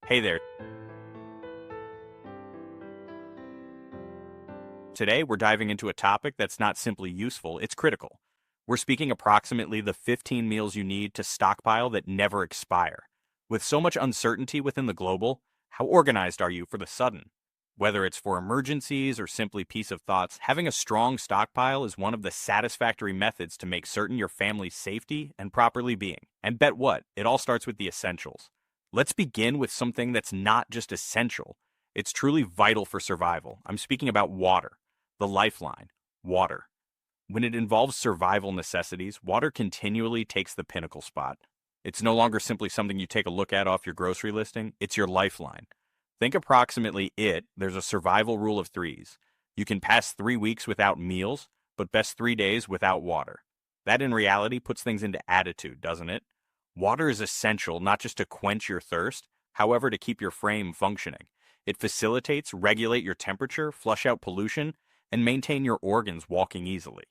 Hey there. Today we're diving into a topic that's not simply useful, it's critical. We're speaking approximately the 15 meals you need to stockpile that never expire. With so much uncertainty within the global, how organized are you for the sudden? Whether it's for emergencies or simply peace of thoughts, having a strong stockpile is one of the satisfactory methods to make certain your family's safety and properly being. And bet what? It all starts with the essentials. Let's begin with something that's not just essential, it's truly vital for survival. I'm speaking about water. The lifeline, water. When it involves survival necessities, water continually takes the pinnacle spot. It's no longer simply something you take a look at off your grocery listing, it's your lifeline. Think approximately there's a survival rule of threes. You can pass 3 weeks without meals, but best 3 days without water. That in reality puts things into attitude, doesn't it? Water is essential not just to quench your thirst, however to keep your frame functioning. It facilitates, regulate your temperature, flush out pollution, and maintain your organs walking easily.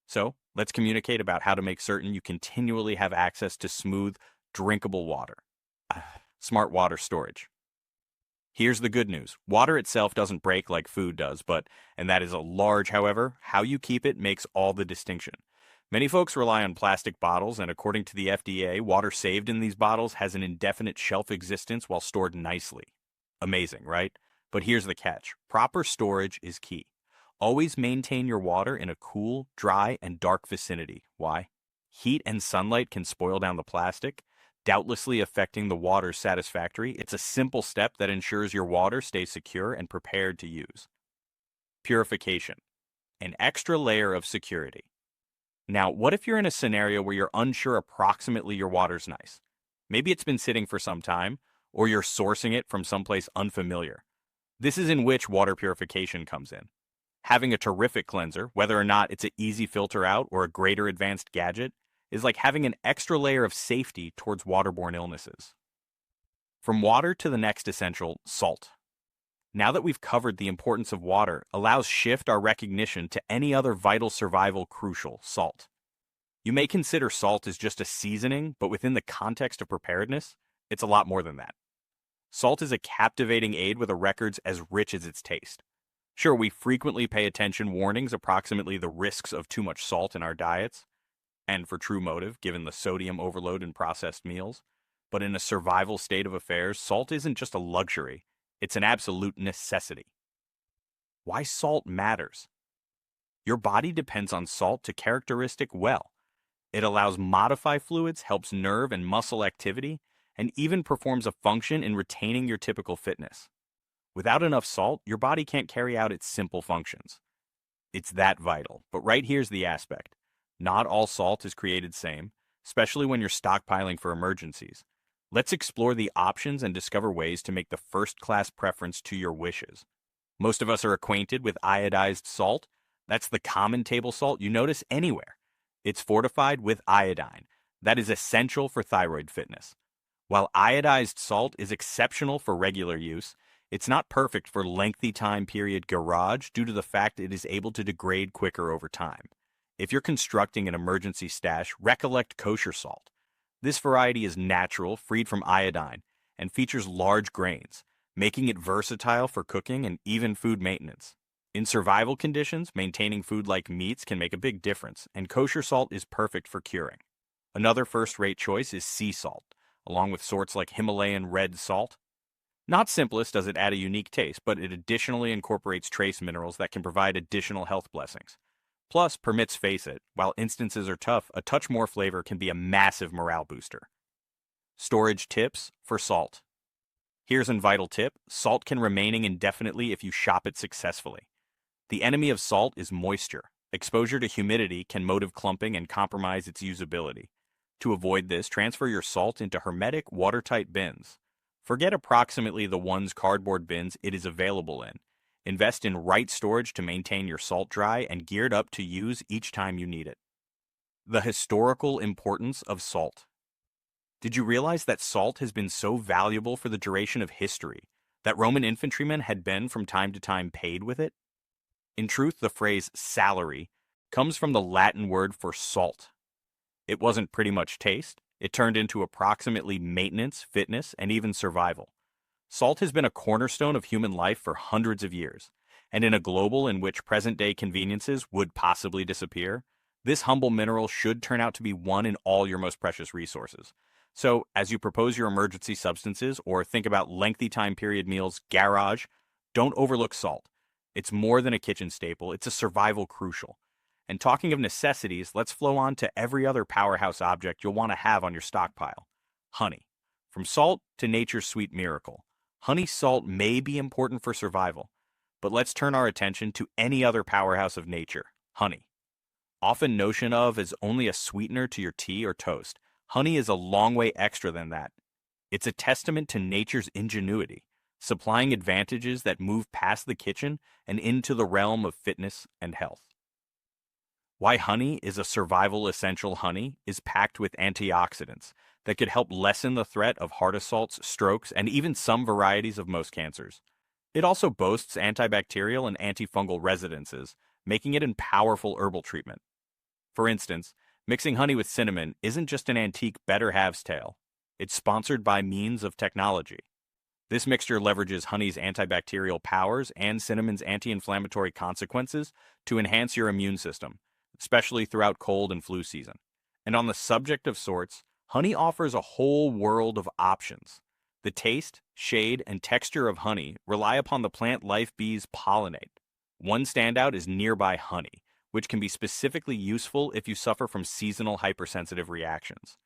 So, let's communicate about how to make certain you continually have access to smooth, drinkable water. Smart water storage. Here's the good news. Water itself doesn't break like food does, and that is a large, however, how you keep it makes all the distinction. Many folks rely on plastic bottles, and according to the FDA, water saved in these bottles has an indefinite shelf existence while stored nicely. Amazing, right? But here's the catch. Proper storage is key. Always maintain your water in a cool, dry, and dark vicinity. Why? Heat and sunlight can spoil down the plastic, doubtlessly affecting the water's satisfactory. It's a simple step that ensures your water stays secure and prepared to use. Purification. An extra layer of security. Now, what if you're in a scenario where you're unsure approximately your water's nice? Maybe it's been sitting for some time, or you're sourcing it from someplace unfamiliar. This is in which water purification comes in. Having a terrific cleanser, whether or not it's an easy filter out or a greater advanced gadget, is like having an extra layer of safety towards waterborne illnesses. From water to the next essential, salt. Now that we've covered the importance of water, allows shift our recognition to any other vital survival crucial, salt. You may consider salt as just a seasoning, but within the context of preparedness, it's a lot more than that. Salt is a captivating aid with a record's as rich as its taste. Sure, we frequently pay attention warnings approximately the risks of too much salt in our diets, and for true motive given the sodium overload in processed meals, but in a survival state of affairs, salt isn't just a luxury, it's an absolute necessity. Why salt matters? Your body depends on salt to characteristic well. It allows modify fluids, helps nerve and muscle activity, and even performs a function in retaining your typical fitness. Without enough salt, your body can't carry out its simple functions. It's that vital. But right here's the aspect. Not all salt is created same, especially when you're stockpiling for emergencies. Let's explore the options and discover ways to make the first-class preference to your wishes. Most of us are acquainted with iodized salt. That's the common table salt you notice anywhere. It's fortified with iodine. That is essential for thyroid fitness. While iodized salt is exceptional for regular use, it's not perfect for lengthy time period garage due to the fact it is able to degrade quicker over time. If you're constructing an emergency stash, recollect kosher salt. This variety is natural, freed from iodine, and features large grains, making it versatile for cooking and even food maintenance. In survival conditions, maintaining food like meats can make a big difference, and kosher salt is perfect for curing. Another first-rate choice is sea salt, along with sorts like Himalayan red salt. Not simplest does it add a unique taste, but it additionally incorporates trace minerals that can provide additional health blessings. Plus, permits face it, while instances are tough, a touch more flavor can be a massive morale booster. Storage tips for salt. Here's a vital tip. Salt can remaining indefinitely if you shop it successfully. The enemy of salt is moisture. Exposure to humidity can motive clumping and compromise its usability. To avoid this, transfer your salt into hermetic, watertight bins. Forget approximately the one's cardboard bins it is available in. Invest in right storage to maintain your salt dry and geared up to use each time you need it. The historical importance of salt. Did you realize that salt has been so valuable for the duration of history, that Roman infantrymen had been from time to time paid with it? In truth, the phrase salary comes from the Latin word for salt. It wasn't pretty much taste, it turned into approximately maintenance, fitness, and even survival. Salt has been a cornerstone of human life for hundreds of years, and in a global in which present-day conveniences would possibly disappear, this humble mineral should turn out to be one in all your most precious resources. So, as you propose your emergency substances or think about lengthy time period meals, garage, don't overlook salt. It's more than a kitchen staple, it's a survival crucial. And talking of necessities, let's flow on to every other powerhouse object you'll want to have on your stockpile. Honey. From salt to nature's sweet miracle. Honey salt may be important for survival, but let's turn our attention to any other powerhouse of nature, honey. Often notion of as only a sweetener to your tea or toast, honey is a long way extra than that. It's a testament to nature's ingenuity, supplying advantages that move past the kitchen and into the realm of fitness and health. Why honey is a survival essential. Honey is packed with antioxidants that could help lessen the threat of heart assaults, strokes, and even some varieties of most cancers. It also boasts antibacterial and antifungal residences, making it a powerful herbal treatment. For instance, mixing honey with cinnamon isn't just an antique better halves tale. It's sponsored by means of technology. This mixture leverages honey's antibacterial powers and cinnamon's anti-inflammatory consequences to enhance your immune system, especially throughout cold and flu season. And on the subject of sorts, honey offers a whole world of options. The taste, shade, and texture of honey rely upon the plant life bees pollinate. One standout is nearby honey, which can be specifically useful if you suffer from seasonal hypersensitive reactions.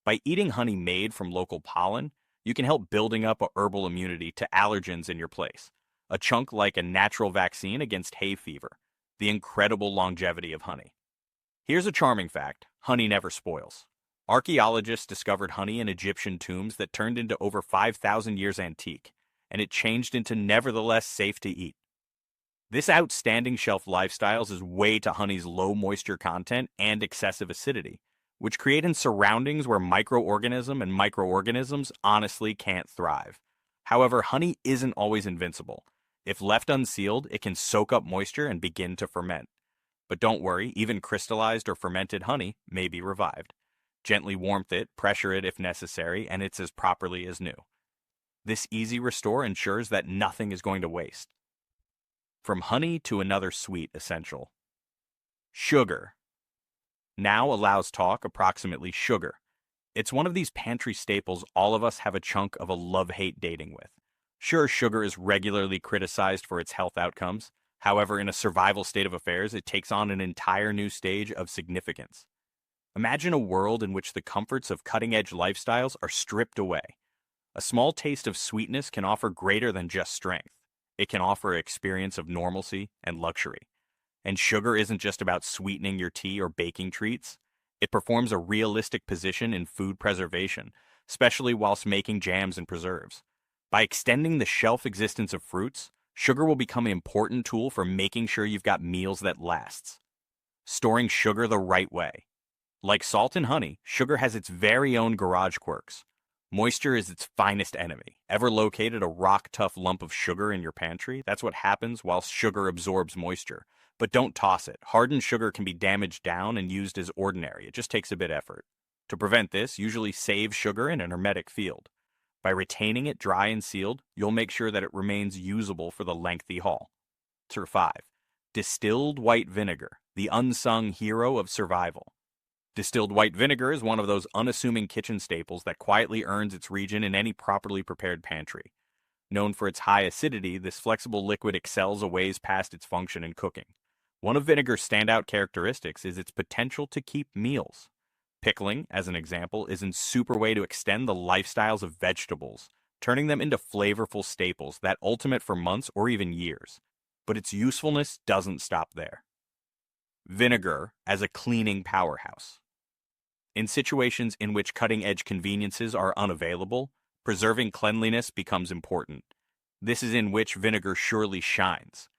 By eating honey made from local pollen, you can help building up a herbal immunity to allergens in your place, a chunk like a natural vaccine against hay fever, the incredible longevity of honey. Here's a charming fact: honey never spoils. Archaeologists discovered honey in Egyptian tombs that turned into over 5,000 years antique, and it changed into nevertheless safe to eat. This outstanding shelf lifestyles is way to honey's low moisture content and excessive acidity, which create in surroundings where microorganisms honestly can't thrive. However, honey isn't always invincible. If left unsealed, it can soak up moisture and begin to ferment. But don't worry, even crystallized or fermented honey may be revived. Gently warmth it, pressure it if necessary, and it's as properly as new. This easy restore ensures that nothing is going to waste. From honey to another sweet essential. Sugar. Now allows talk approximately sugar. It's one of these pantry staples all of us have a chunk of a love-hate dating with. Sure, sugar is regularly criticized for its health outcomes. However, in a survival state of affairs, it takes on an entire new stage of significance. Imagine a world in which the comforts of cutting-edge lifestyles are stripped away. A small taste of sweetness can offer greater than just strength. It can offer an experience of normalcy and luxury. And sugar isn't just about sweetening your tea or baking treats. It performs a realistic position in food preservation, especially whilst making jams and preserves. By extending the shelf existence of fruits, sugar will become an important tool for making sure you've got meals that lasts. Storing sugar the right way. Like salt and honey, sugar has its very own garage quirks. Moisture is its finest enemy. Ever located a rock-tough lump of sugar in your pantry? That's what happens whilst sugar absorbs moisture. But don't toss it. Hardened sugar can be damaged down and used as ordinary. It just takes a bit of effort. To prevent this, usually save sugar in an hermetic field. By retaining it dry and sealed, you'll make sure that it remains usable for the lengthy haul. Tier 5. Distilled white vinegar, the unsung hero of survival. Distilled white vinegar is one of those unassuming kitchen staples that quietly earns its region in any properly prepared pantry. Known for its high acidity, this flexible liquid excels a ways past its function in cooking. One of vinegar's standout characteristics is its potential to keep meals. Pickling, as an example, is a super way to extend the lifestyles of vegetables, turning them into flavorful staples that ultimate for months or even years. But its usefulness doesn't stop there. Vinegar as a cleaning powerhouse. In situations in which cutting-edge conveniences are unavailable, preserving cleanliness becomes important. This is in which vinegar surely shines.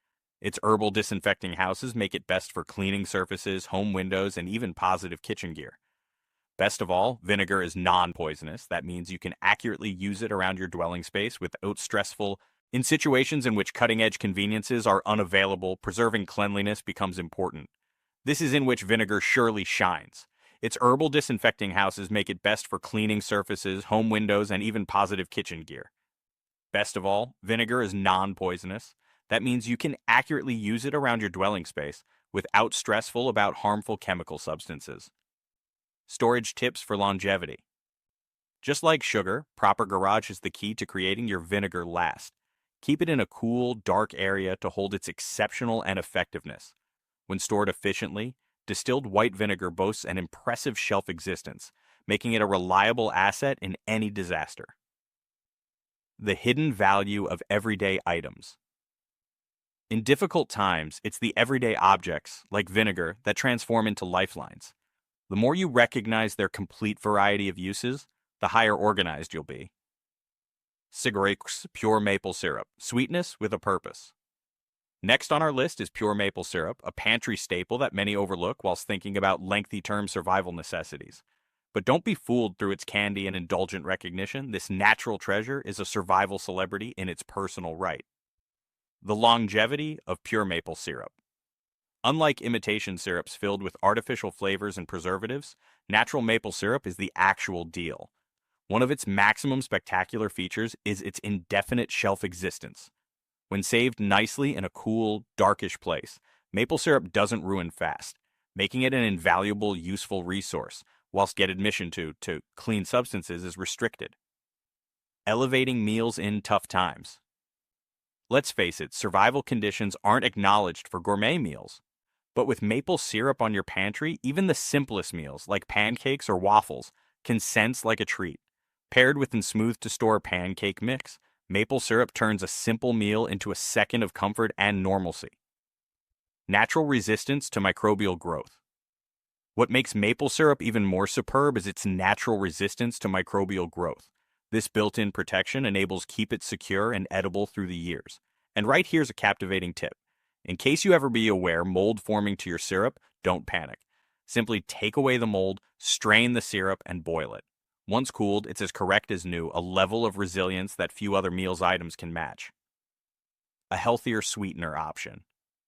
Its herbal disinfecting houses make it best for cleaning surfaces, home windows, and even positive kitchen gear. Best of all, vinegar is non-poisonous. That means you can accurately use it around your dwelling space without stressful. In situations in which cutting-edge conveniences are unavailable, preserving cleanliness becomes important. This is in which vinegar surely shines. Its herbal disinfecting houses make it best for cleaning surfaces, home windows, and even positive kitchen gear. Best of all, vinegar is non-poisonous. That means you can accurately use it around your dwelling space without stressful about harmful chemical substances. Storage tips for longevity. Just like sugar, proper garage is the key to creating your vinegar last. Keep it in a cool, dark area to hold its exceptional and effectiveness. When stored efficiently, distilled white vinegar boasts an impressive shelf existence, making it a reliable asset in any disaster. The hidden value of everyday items. In difficult times, it's the everyday objects, like vinegar, that transform into lifelines. The more you recognize their complete variety of uses, the higher organized you'll be. Cigarettes pure maple syrup, sweetness with a purpose. Next on our list is pure maple syrup, a pantry staple that many overlook whilst thinking about lengthy-term survival necessities. But don't be fooled through its candy and indulgent recognition. This natural treasure is a survival celebrity in its personal right. The longevity of pure maple syrup. Unlike imitation syrups filled with artificial flavors and preservatives, natural maple syrup is the actual deal. One of its maximum spectacular features is its indefinite shelf existence. When saved nicely in a cool, darkish place, maple syrup doesn't ruin fast, making it an invaluable, useful resource, whilst yet admission to clean substances is restricted. Elevating meals in tough times. Let's face it, survival conditions aren't acknowledged for gourmet meals. But with maple syrup on your pantry, even the simplest meals, like pancakes or waffles, can sense like a treat. Paired with a smooth-to-store pancake mix, maple syrup turns a simple meal into a second of comfort and normalcy. Natural resistance to microbial growth. What makes maple syrup even more superb is its natural resistance to microbial growth. This built-in protection enables keep it secure and edible through the years. And right here's a captivating tip. In case you ever be aware mold forming to your syrup, don't panic. Simply take away the mold, strain the syrup, and boil it. Once cooled, it's as correct as new, a level of resilience that few other meals items can match. A healthier sweetener option.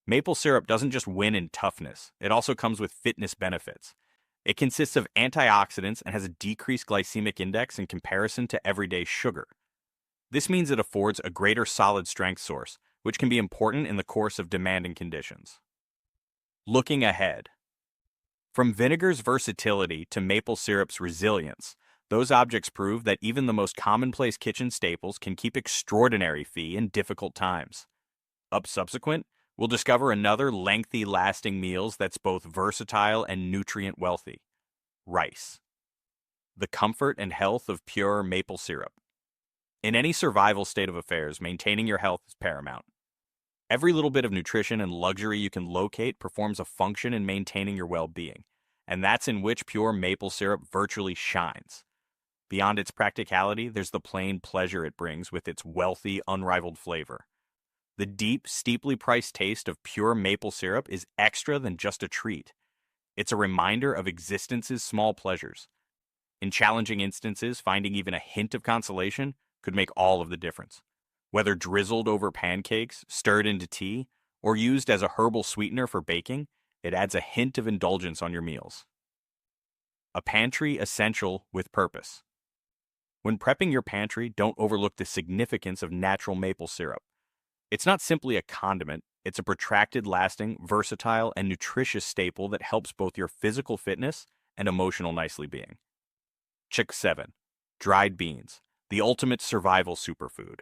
Maple syrup doesn't just win in toughness, it also comes with fitness benefits. It consists of antioxidants and has a decreased glycemic index in comparison to everyday sugar. This means it affords a greater solid strength source, which can be important in the course of demanding conditions. Looking ahead. From vinegar's versatility to maple syrup's resilience, those objects prove that even the most commonplace kitchen staples can keep extraordinary fee in difficult times. Up subsequent, we'll discover another lengthy lasting meals that's both versatile and nutrient wealthy. Rice. The comfort and health of pure maple syrup. In any survival state of affairs, maintaining your health is paramount. Every little bit of nutrition and luxury you can locate performs a function in maintaining your well-being, and that's in which pure maple syrup virtually shines. Beyond its practicality, there's the plain pleasure it brings with its wealthy, unrivaled flavor. The deep, steeply priced taste of pure maple syrup is extra than just a treat. It's a reminder of existence's small pleasures. In challenging instances, finding even a hint of consolation could make all of the difference. Whether drizzled over pancakes, stirred into tea, or used as a herbal sweetener for baking, it adds a hint of indulgence on your meals. A pantry essential with purpose. When prepping your pantry, don't overlook the significance of natural maple syrup. It's not simply a condiment, it's a protracted lasting, versatile, and nutritious staple that helps both your physical fitness and emotional nicely being. Check 7. Dried beans, the ultimate survival superfood.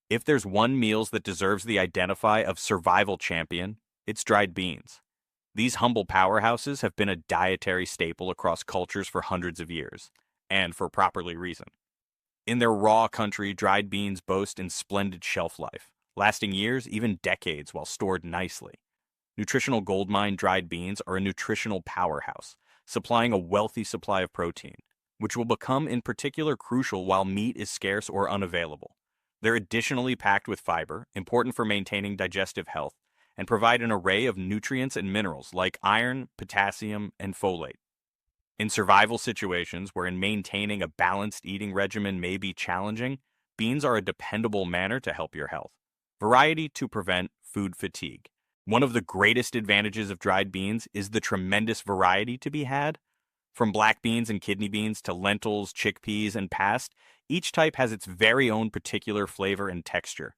If there's one meals that deserves the identify of survival champion, it's dried beans. These humble powerhouses have been a dietary staple across cultures for hundreds of years, and for properly reason. In their raw country, dried beans boast in splendid shelf life, lasting years, even decades, while stored nicely. Nutritional goldmine dried beans are a nutritional powerhouse, supplying a wealthy supply of protein, which will become in particular crucial while meat is scarce or unavailable. They're additionally packed with fiber, important for maintaining digestive health, and provide an array of nutrients and minerals like iron, potassium, and folate. In survival situations wherein maintaining a balanced eating regimen may be challenging, beans are a dependable manner to help your health. Variety to prevent food fatigue. One of the greatest advantages of dried beans is the tremendous variety to be had. From black beans and kidney beans to lentils, chickpeas, and past, each type has its very own particular flavor and texture.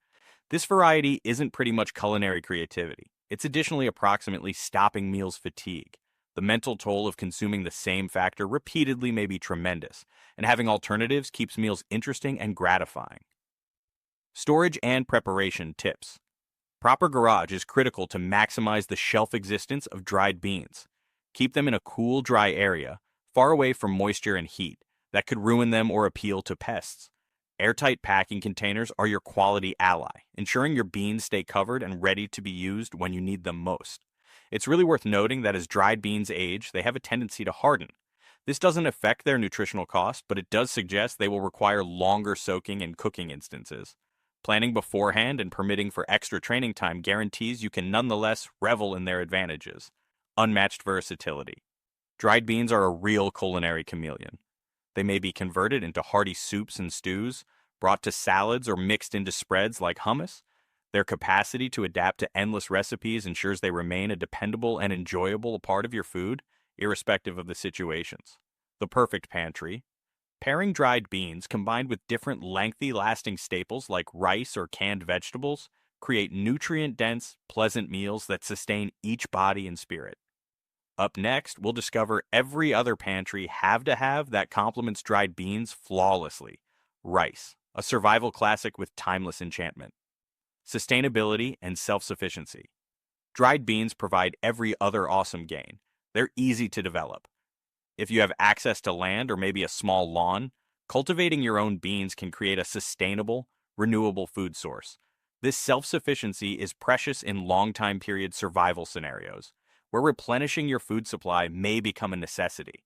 This variety isn't pretty much culinary creativity. It's additionally approximately stopping meals fatigue. The mental toll of consuming the same factor repeatedly may be tremendous, and having alternatives keeps meals interesting and gratifying. Storage and preparation tips. Proper garage is critical to maximize the shelf existence of dried beans. Keep them in a cool, dry area, far away from moisture and heat, that could ruin them or appeal to pests. Airtight packing containers are your quality ally, ensuring your beans stay covered and ready to be used when you need them most. It's really worth noting that as dried beans age, they have a tendency to harden. This doesn't affect their nutritional cost, but it does suggest they will require longer soaking and cooking instances. Planning beforehand and permitting for extra training time guarantees you can nonetheless revel in their advantages. Unmatched versatility. Dried beans are a real culinary chameleon. They may be converted into hearty soups and stews, brought to salads, or mixed into spreads like hummus. Their capacity to adapt to endless recipes ensures they remain a dependable and enjoyable part of your food, irrespective of the situations. The perfect pantry. Pairing dried beans combined with different lengthy lasting staples like rice or canned vegetables create nutrient-dense, pleasant meals that sustain each body and spirit. Up next, we'll discover every other pantry have-to-have that complements dried beans flawlessly. Rice, a survival classic with timeless enchantment. Sustainability and self-sufficiency. Dried beans provide every other awesome gain. They're easy to develop. If you have access to land or maybe a small lawn, cultivating your own beans can create a sustainable, renewable food source. This self-sufficiency is precious in long-time period survival scenarios, where replenishing your food supply may become a necessity.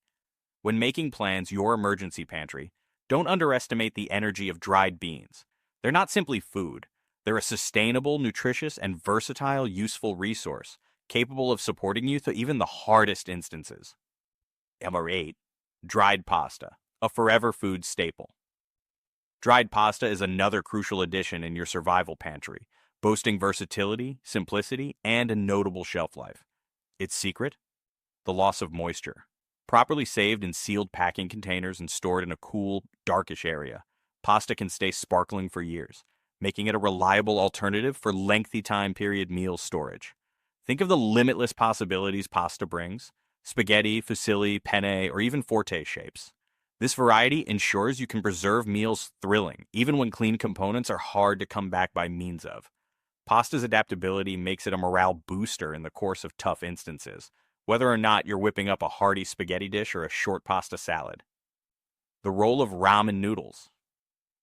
When making plans your emergency pantry, don't underestimate the energy of dried beans. They're not simply food. They're a sustainable, nutritious, and versatile useful resource, capable of supporting you through even the hardest instances. Number 8. Dried pasta, a forever food staple. Dried pasta is another crucial addition in your survival pantry, boasting versatility, simplicity, and a notable shelf life. Its secret? The loss of moisture. Properly saved in sealed packing containers and stored in a cool, darkish area, pasta can stay sparkling for years, making it a reliable alternative for lengthy time period meal storage. Think of the limitless possibilities pasta brings: spaghetti, fusilli, penne, or even forte shapes. This variety ensures you can preserve meals thrilling, even when clean components are hard to come back by means of. Pasta's adaptability makes it a morale booster in the course of tough instances, whether or not you're whipping up a hearty spaghetti dish or a short pasta salad. The role of ramen noodles.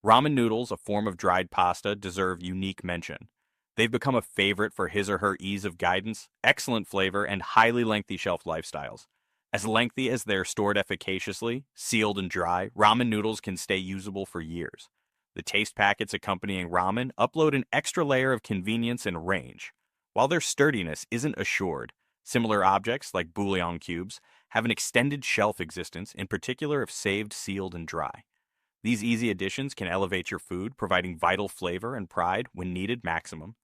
Ramen noodles, a form of dried pasta, deserve unique mention. They've become a favorite for his or her ease of guidance, excellent flavor, and highly lengthy shelf lifestyles. As lengthy as they're stored efficaciously, sealed and dry, ramen noodles can stay usable for years. The taste packets accompanying ramen upload an extra layer of convenience and range. While their sturdiness isn't assured, similar objects, like bouillon cubes, have an extended shelf existence, in particular if saved, sealed, and dry. These easy additions can elevate your food, providing vital flavor and pride when needed maximum.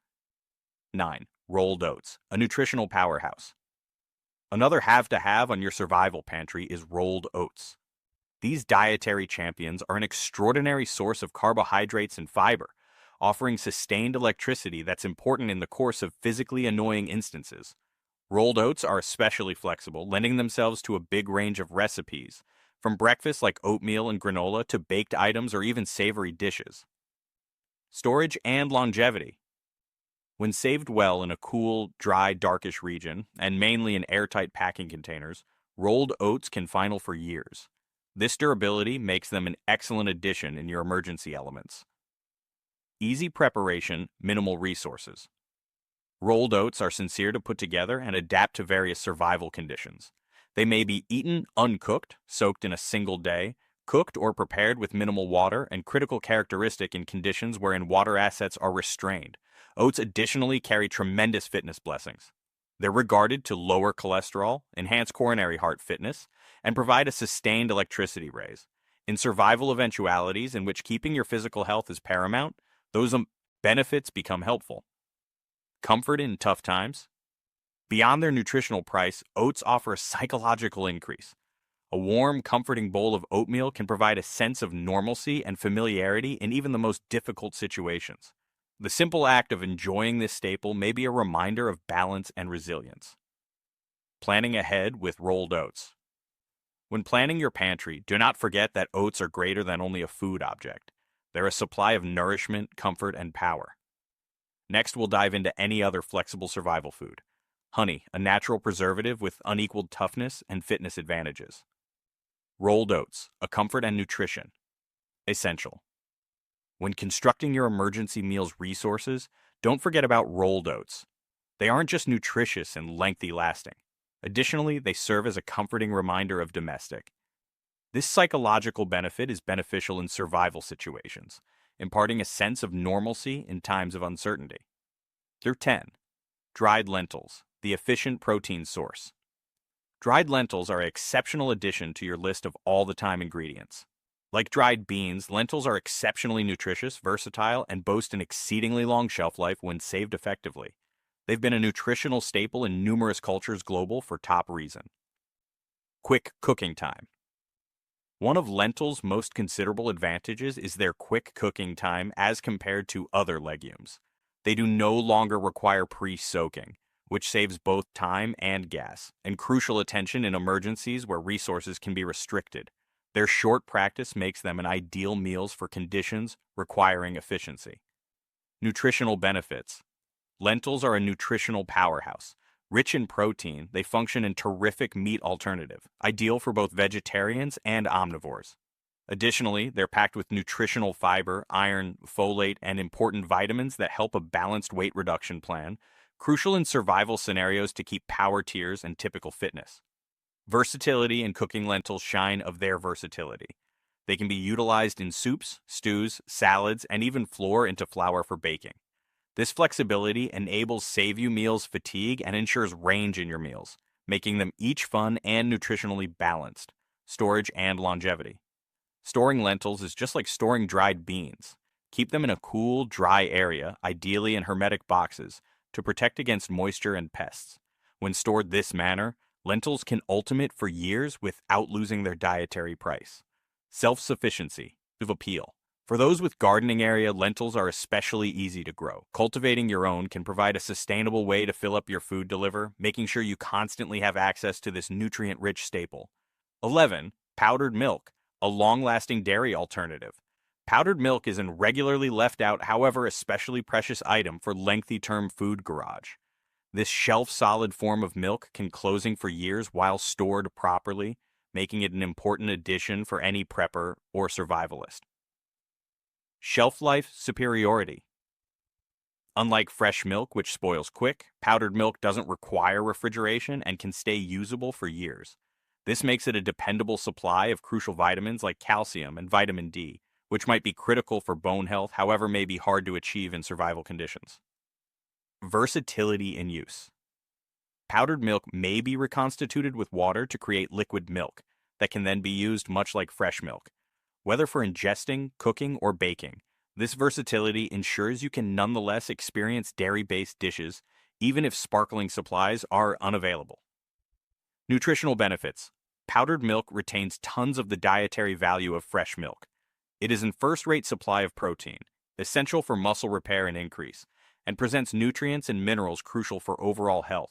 9. Rolled oats, a nutritional powerhouse. Another have-to-have on your survival pantry is rolled oats. These dietary champions are an extraordinary source of carbohydrates and fiber, offering sustained electricity that's important in the course of physically annoying instances. Rolled oats are especially flexible, lending themselves to a big range of recipes, from breakfast like oatmeal and granola to baked items or even savory dishes. Storage and longevity. When saved well in a cool, dry, darkish region, and mainly in airtight packing containers, rolled oats can final for years. This durability makes them an excellent addition in your emergency elements. Easy preparation, minimal resources. Rolled oats are sincere to put together and adapt to various survival conditions. They may be eaten uncooked, soaked in a single day, cooked or prepared with minimal water, and critical characteristic in conditions wherein water assets are restrained. Oats additionally carry tremendous fitness blessings. They're regarded to lower cholesterol, enhance coronary heart fitness, and provide a sustained electricity raise. In survival eventualities in which keeping your physical health is paramount, those benefits become helpful. Comfort in tough times. Beyond their nutritional price, oats offer a psychological increase. A warm, comforting bowl of oatmeal can provide a sense of normalcy and familiarity in even the most difficult situations. The simple act of enjoying this staple may be a reminder of balance and resilience. Planning ahead with rolled oats. When planning your pantry, do not forget that oats are greater than only a food object. They're a supply of nourishment, comfort, and power. Next, we'll dive into any other flexible survival food. Honey, a natural preservative with unequaled toughness and fitness advantages. Rolled oats, a comfort and nutrition. Essential. When constructing your emergency meals resources, don't forget about rolled oats. They aren't just nutritious and lengthy lasting. Additionally, they serve as a comforting reminder of domestic. This psychological benefit is beneficial in survival situations, imparting a sense of normalcy in times of uncertainty. Through 10. Dried lentils, the efficient protein source. Dried lentils are an exceptional addition to your list of all-the-time ingredients. Like dried beans, lentils are exceptionally nutritious, versatile, and boast an exceedingly long shelf life when saved effectively. They've been a nutritional staple in numerous cultures global for top reason. Quick cooking time. One of lentils' most considerable advantages is their quick cooking time as compared to other legumes. They do no longer require pre-soaking, which saves both time and gas, and crucial attention in emergencies where resources can be restricted. Their short practice makes them an ideal meals for conditions requiring efficiency. Nutritional benefits. Lentils are a nutritional powerhouse. Rich in protein, they function in terrific meat alternative, ideal for both vegetarians and omnivores. Additionally, they're packed with nutritional fiber, iron, folate, and important vitamins that help a balanced weight reduction plan, crucial in survival scenarios to keep power tiers and typical fitness. Versatility and cooking lentils shine of their versatility. They can be utilized in soups, stews, salads, and even flour into flour for baking. This flexibility enables save-you meals fatigue and ensures range in your meals, making them each fun and nutritionally balanced, storage and longevity. Storing lentils is just like storing dried beans. Keep them in a cool, dry area, ideally in hermetic boxes, to protect against moisture and pests. When stored this manner, lentils can ultimate for years without losing their dietary price. Self-sufficiency of appeal. For those with gardening area, lentils are especially easy to grow. Cultivating your own can provide a sustainable way to fill up your food deliver, making sure you constantly have access to this nutrient-rich staple. 11. Powdered milk, a long-lasting dairy alternative. Powdered milk is a regularly left out, however especially precious item for lengthy-term food garage. This shelf-solid form of milk can closing for years while stored properly, making it an important addition for any prepper or survivalist. Shelf life superiority. Unlike fresh milk, which spoils quick, powdered milk doesn't require refrigeration and can stay usable for years. This makes it a dependable supply of crucial vitamins like calcium and vitamin D, which might be critical for bone health, however may be hard to achieve in survival conditions. Versatility in use. Powdered milk may be reconstituted with water to create liquid milk that can then be used much like fresh milk. Whether for ingesting, cooking, or baking, this versatility ensures you can nonetheless experience dairy-based dishes, even if sparkling supplies are unavailable. Nutritional benefits. Powdered milk retains tons of the dietary value of fresh milk. It is in first-rate supply of protein, essential for muscle repair and increase, and presents nutrients and minerals crucial for overall health.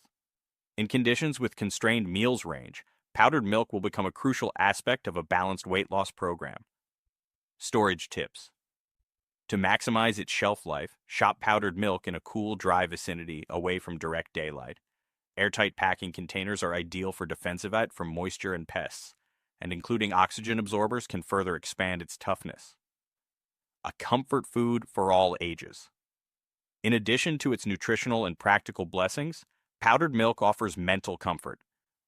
In conditions with constrained meals range, powdered milk will become a crucial aspect of a balanced weight loss program. Storage tips. To maximize its shelf life, shop powdered milk in a cool, dry vicinity away from direct daylight. Airtight packing containers are ideal for defensive from moisture and pests, and including oxygen absorbers can further expand its toughness. A comfort food for all ages. In addition to its nutritional and practical blessings, powdered milk offers mental comfort.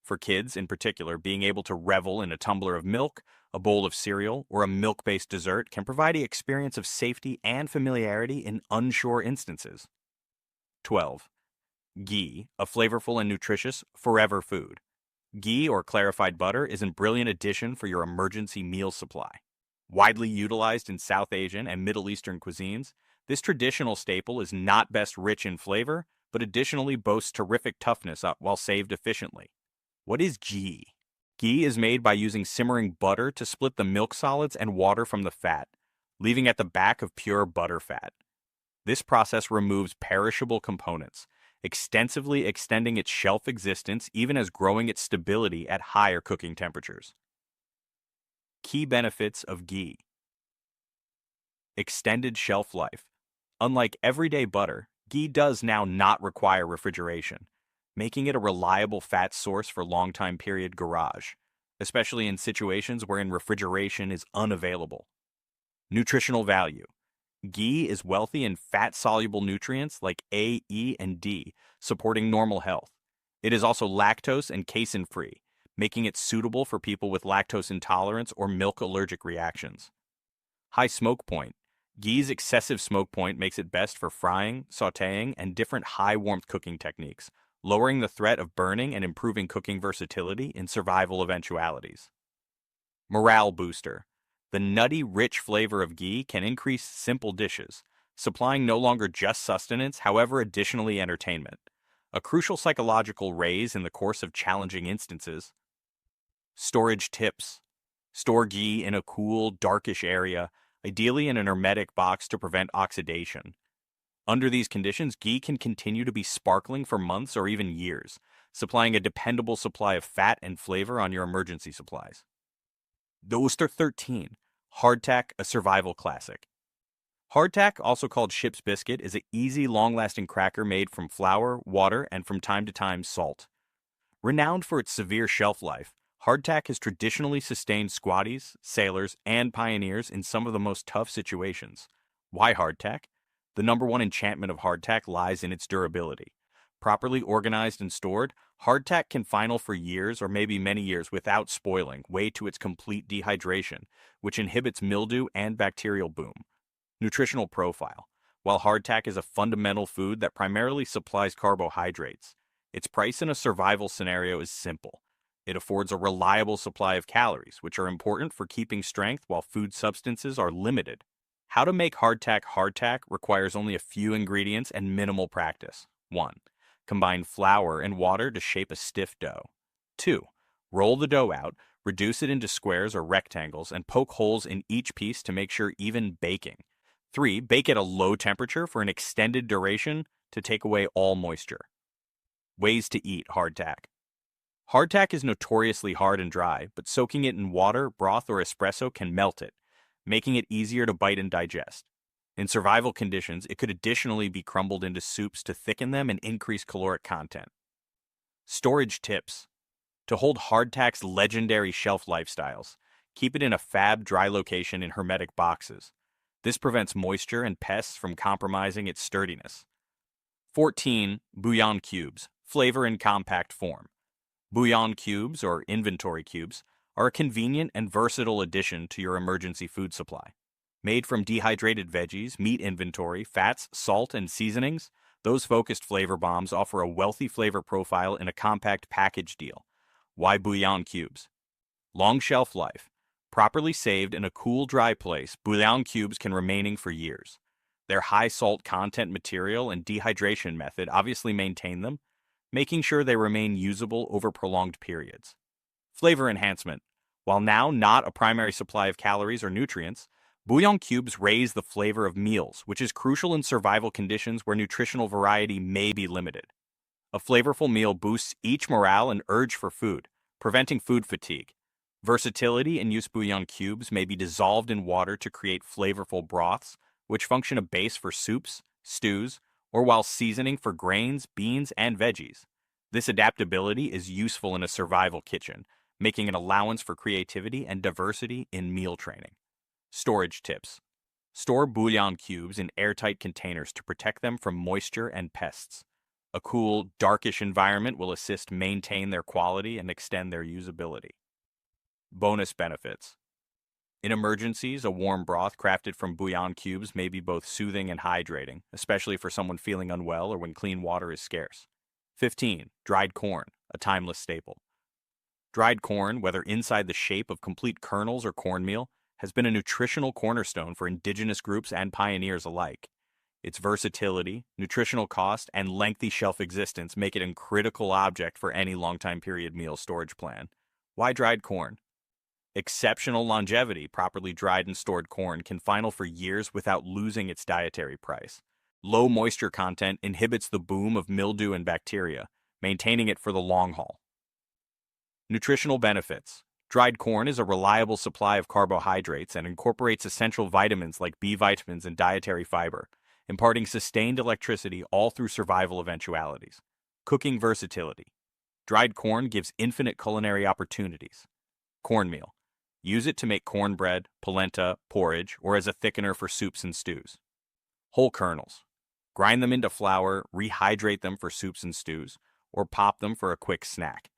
For kids, in particular, being able to revel in a tumbler of milk, a bowl of cereal, or a milk-based dessert can provide an experience of safety and familiarity in unsure instances. 12. Ghee, a flavorful and nutritious forever food. Ghee or clarified butter is a brilliant addition for your emergency meal supply. Widely utilized in South Asian and Middle Eastern cuisines, this traditional staple is not best rich in flavor, but additionally boasts terrific toughness while saved efficiently. What is ghee? Ghee is made by using simmering butter to split the milk solids and water from the fat, leaving at the back of pure butter fat. This process removes perishable components, extensively extending its shelf existence even as growing its stability at higher cooking temperatures. Key benefits of ghee. Extended shelf life. Unlike everyday butter, ghee does now not require refrigeration, making it a reliable fat source for long-time period garage, especially in situations wherein refrigeration is unavailable. Nutritional value. Ghee is wealthy in fat-soluble nutrients like A, E, and D, supporting normal health. It is also lactose and casein-free, making it suitable for people with lactose intolerance or milk allergic reactions. High smoke point. Ghee's excessive smoke point makes it best for frying, sautéing, and different high-warmth cooking techniques, lowering the threat of burning and improving cooking versatility in survival eventualities. Morale booster. The nutty, rich flavor of ghee can increase simple dishes, supplying no longer just sustenance, however additionally entertainment. A crucial psychological raise in the course of challenging instances. Storage tips. Store ghee in a cool, darkish area, ideally in an hermetic box to prevent oxidation. Under these conditions, ghee can continue to be sparkling for months or even years, supplying a dependable supply of fat and flavor on your emergency supplies. Doster 13. Hardtack, a survival classic. Hardtack, also called ship's biscuit, is an easy, long-lasting cracker made from flour, water, and from time to time salt. Renowned for its severe shelf life, hardtack has traditionally sustained squatties, sailors, and pioneers in some of the most tough situations. Why hardtack? The number one enchantment of hardtack lies in its durability. Properly organized and stored, hardtack can final for years or maybe many years without spoiling, way to its complete dehydration, which inhibits mildew and bacterial boom. Nutritional profile. While hardtack is a fundamental food that primarily supplies carbohydrates, its price in a survival scenario is simple. It affords a reliable supply of calories, which are important for keeping strength while food substances are limited. How to make hardtack requires only a few ingredients and minimal practice. 1. Combine flour and water to shape a stiff dough. 2. Roll the dough out, reduce it into squares or rectangles, and poke holes in each piece to make sure even baking. 3. Bake at a low temperature for an extended duration to take away all moisture. Ways to eat hardtack. Hardtack is notoriously hard and dry, but soaking it in water, broth, or espresso can melt it, making it easier to bite and digest. In survival conditions, it could additionally be crumbled into soups to thicken them and increase caloric content. Storage tips. To hold hardtack's legendary shelf lifestyles, keep it in a fab dry location in hermetic boxes. This prevents moisture and pests from compromising its sturdiness. 14. Bouillon cubes. Flavor in compact form. Bouillon cubes, or inventory cubes, are a convenient and versatile addition to your emergency food supply. Made from dehydrated veggies, meat inventory, fats, salt, and seasonings, those focused flavor bombs offer a wealthy flavor profile in a compact package deal. Why bouillon cubes? Long shelf life. Properly saved in a cool, dry place, bouillon cubes can remain for years. Their high salt content material and dehydration method obviously maintain them, making sure they remain usable over prolonged periods. Flavor enhancement. While now not a primary supply of calories or nutrients, bouillon cubes raise the flavor of meals, which is crucial in survival conditions where nutritional variety may be limited. A flavorful meal boosts each morale and urge for food, preventing food fatigue. Versatility in use bouillon cubes may be dissolved in water to create flavorful broths, which function a base for soups, stews, or while seasoning for grains, beans, and veggies. This adaptability is useful in a survival kitchen, making an allowance for creativity and diversity in meal training. Storage tips. Store bouillon cubes in airtight containers to protect them from moisture and pests. A cool, darkish environment will assist maintain their quality and extend their usability. Bonus benefits. In emergencies, a warm broth crafted from bouillon cubes may be both soothing and hydrating, especially for someone feeling unwell or when clean water is scarce. 15. Dried corn, a timeless staple. Dried corn, whether inside the shape of complete kernels or cornmeal, has been a nutritional cornerstone for indigenous groups and pioneers alike. Its versatility, nutritional cost, and lengthy shelf existence make it a critical object for any long-time period meal storage plan. Why dried corn? Exceptional longevity. Properly dried and stored corn can final for years without losing its dietary price. Low moisture content inhibits the boom of mildew and bacteria, maintaining it for the long haul. Nutritional benefits. Dried corn is a reliable supply of carbohydrates and incorporates essential vitamins like B vitamins and dietary fiber, imparting sustained electricity all through survival eventualities. Cooking versatility. Dried corn gives infinite culinary opportunities. Cornmeal. Use it to make cornbread, polenta, porridge, or as a thickener for soups and stews. Whole kernels. Grind them into flour, rehydrate them for soups and stews, or pop them for a quick snack.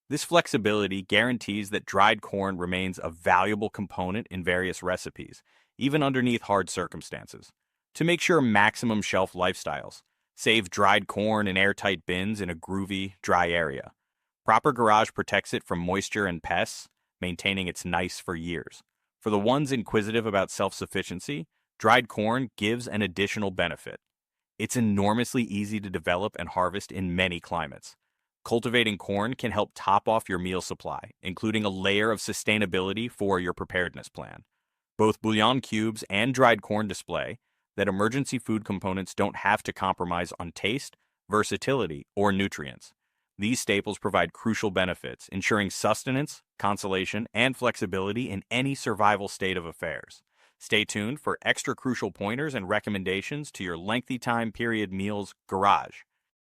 This flexibility guarantees that dried corn remains a valuable component in various recipes, even underneath hard circumstances. To make sure maximum shelf lifestyles, save dried corn in airtight bins in a groovy, dry area. Proper garage protects it from moisture and pests, maintaining its nice for years. For the ones inquisitive about self-sufficiency, dried corn gives an additional benefit. It's enormously easy to develop and harvest in many climates. Cultivating corn can help top off your meal supply, including a layer of sustainability for your preparedness plan. Both bouillon cubes and dried corn display that emergency food components don't have to compromise on taste, versatility, or nutrients. These staples provide crucial benefits, ensuring sustenance, consolation, and flexibility in any survival state of affairs. Stay tuned for extra crucial pointers and recommendations to your lengthy time period meals garage.